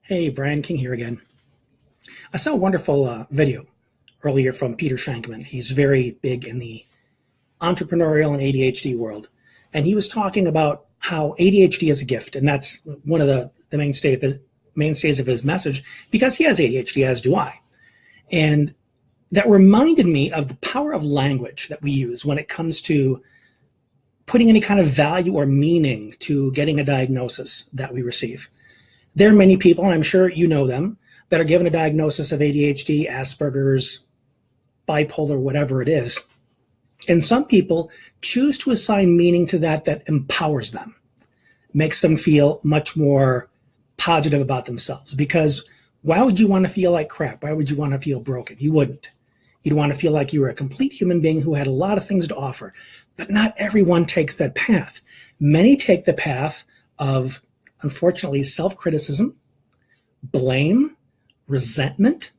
Hey, Brian King here again. I saw a wonderful video earlier from Peter Shankman. He's very big in the entrepreneurial and ADHD world. And he was talking about how ADHD is a gift. And that's one of the mainstays of his message because he has ADHD, as do I. And that reminded me of the power of language that we use when it comes to putting any kind of value or meaning to getting a diagnosis that we receive. There are many people, and I'm sure you know them, that are given a diagnosis of ADHD, Asperger's, bipolar, whatever it is. And some people choose to assign meaning to that empowers them, makes them feel much more positive about themselves. Because why would you want to feel like crap? Why would you want to feel broken? You wouldn't. You'd want to feel like you were a complete human being who had a lot of things to offer. But not everyone takes that path. Many take the path of, unfortunately, self-criticism, blame, resentment,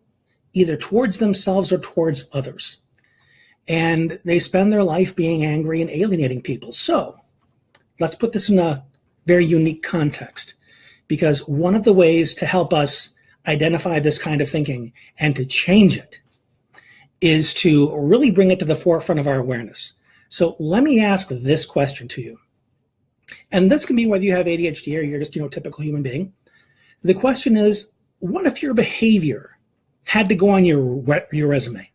either towards themselves or towards others. And they spend their life being angry and alienating people. So let's put this in a very unique context, because one of the ways to help us identify this kind of thinking and to change it is to really bring it to the forefront of our awareness. So let me ask this question to you. And this can be whether you have ADHD or you're just, a typical human being. The question is, what if your behavior had to go on your resume?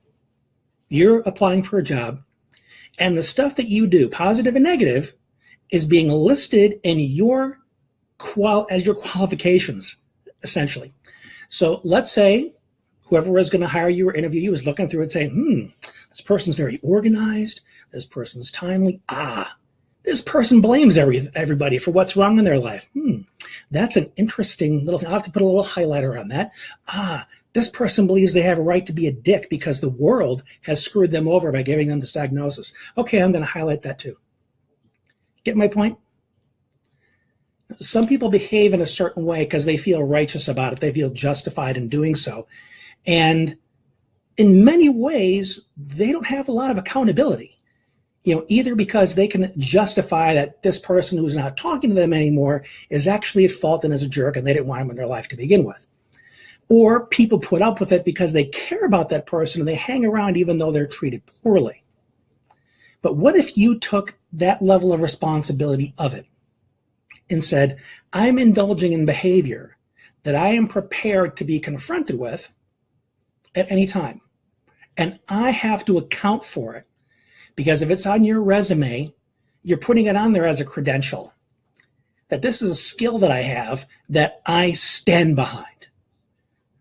You're applying for a job, and the stuff that you do, positive and negative, is being listed in as your qualifications, essentially. So let's say whoever is going to hire you or interview you is looking through it saying, this person's very organized, this person's timely, this person blames everybody for what's wrong in their life. That's an interesting little thing. I'll have to put a little highlighter on that. This person believes they have a right to be a dick because the world has screwed them over by giving them this diagnosis. Okay, I'm going to highlight that too. Get my point? Some people behave in a certain way because they feel righteous about it. They feel justified in doing so. And in many ways, they don't have a lot of accountability. Either because they can justify that this person who's not talking to them anymore is actually at fault and is a jerk and they didn't want him in their life to begin with. Or people put up with it because they care about that person and they hang around even though they're treated poorly. But what if you took that level of responsibility of it and said, I'm indulging in behavior that I am prepared to be confronted with at any time, and I have to account for it? Because if it's on your resume, you're putting it on there as a credential, that this is a skill that I have that I stand behind.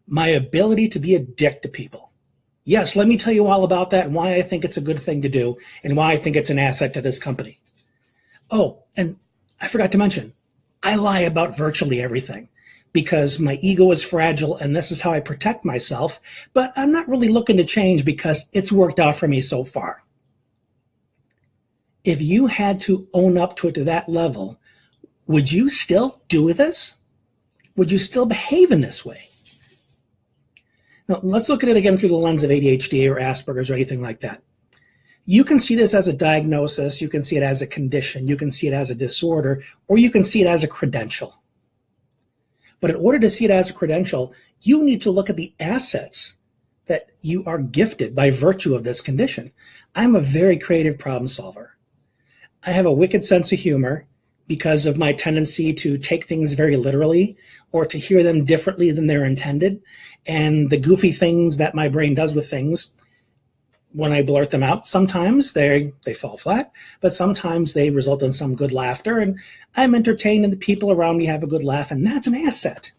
My ability to be a dick to people. Yes, let me tell you all about that and why I think it's a good thing to do and why I think it's an asset to this company. Oh, and I forgot to mention, I lie about virtually everything because my ego is fragile and this is how I protect myself, but I'm not really looking to change because it's worked out for me so far. If you had to own up to it to that level, would you still do this? Would you still behave in this way? Now, let's look at it again through the lens of ADHD or Asperger's or anything like that. You can see this as a diagnosis, you can see it as a condition, you can see it as a disorder, or you can see it as a credential. But in order to see it as a credential, you need to look at the assets that you are gifted by virtue of this condition. I'm a very creative problem solver. I have a wicked sense of humor because of my tendency to take things very literally or to hear them differently than they're intended. And the goofy things that my brain does with things, when I blurt them out, sometimes they fall flat, but sometimes they result in some good laughter. And I'm entertained and the people around me have a good laugh, and that's an asset.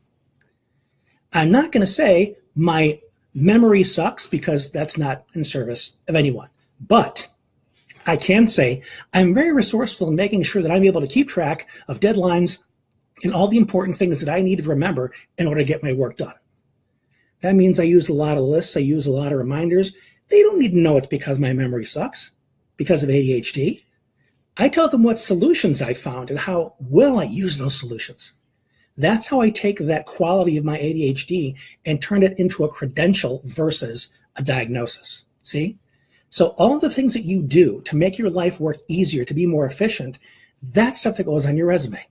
I'm not going to say my memory sucks because that's not in service of anyone. But I can say I'm very resourceful in making sure that I'm able to keep track of deadlines and all the important things that I need to remember in order to get my work done. That means I use a lot of lists. I use a lot of reminders. They don't need to know it's because my memory sucks, because of ADHD. I tell them what solutions I found and how well I use those solutions. That's how I take that quality of my ADHD and turn it into a credential versus a diagnosis. See? So all the things that you do to make your life work easier, to be more efficient, that's stuff that goes on your resume.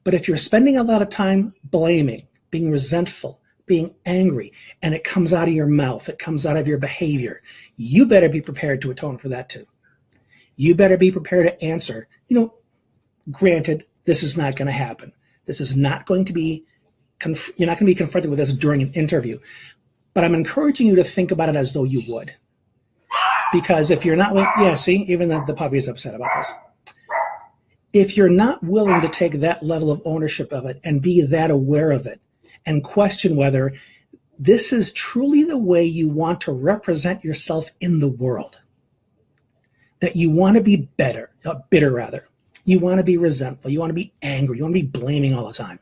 But if you're spending a lot of time blaming, being resentful, being angry, and it comes out of your mouth, it comes out of your behavior, you better be prepared to atone for that too. You better be prepared to answer. Granted, this is not going to happen. This is not going to be, you're not going to be confronted with this during an interview. But I'm encouraging you to think about it as though you would. Because if you're not, yeah, see, even the puppy is upset about this. If you're not willing to take that level of ownership of it and be that aware of it and question whether this is truly the way you want to represent yourself in the world, that you want to be bitter rather. You want to be resentful. You want to be angry. You want to be blaming all the time.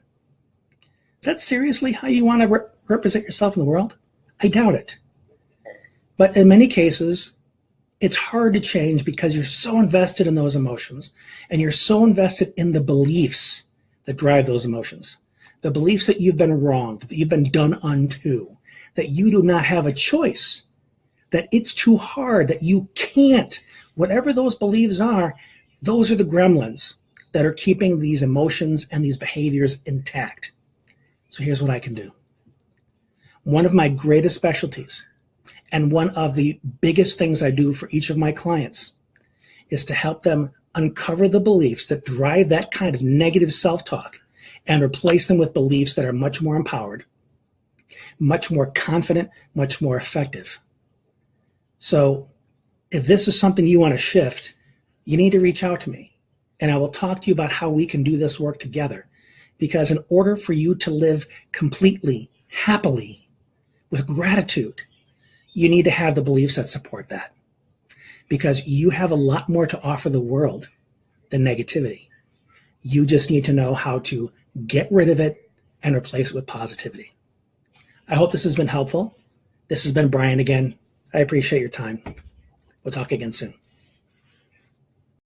Is that seriously how you want to represent yourself in the world? I doubt it. But in many cases, it's hard to change because you're so invested in those emotions and you're so invested in the beliefs that drive those emotions. The beliefs that you've been wronged, that you've been done unto, that you do not have a choice, that it's too hard, that you can't. Whatever those beliefs are, those are the gremlins that are keeping these emotions and these behaviors intact. So here's what I can do. One of my greatest specialties and one of the biggest things I do for each of my clients is to help them uncover the beliefs that drive that kind of negative self-talk and replace them with beliefs that are much more empowered, much more confident, much more effective. So if this is something you want to shift, you need to reach out to me and I will talk to you about how we can do this work together. Because in order for you to live completely, happily, with gratitude, you need to have the beliefs that support that. Because you have a lot more to offer the world than negativity. You just need to know how to get rid of it and replace it with positivity. I hope this has been helpful. This has been Brian again. I appreciate your time. We'll talk again soon.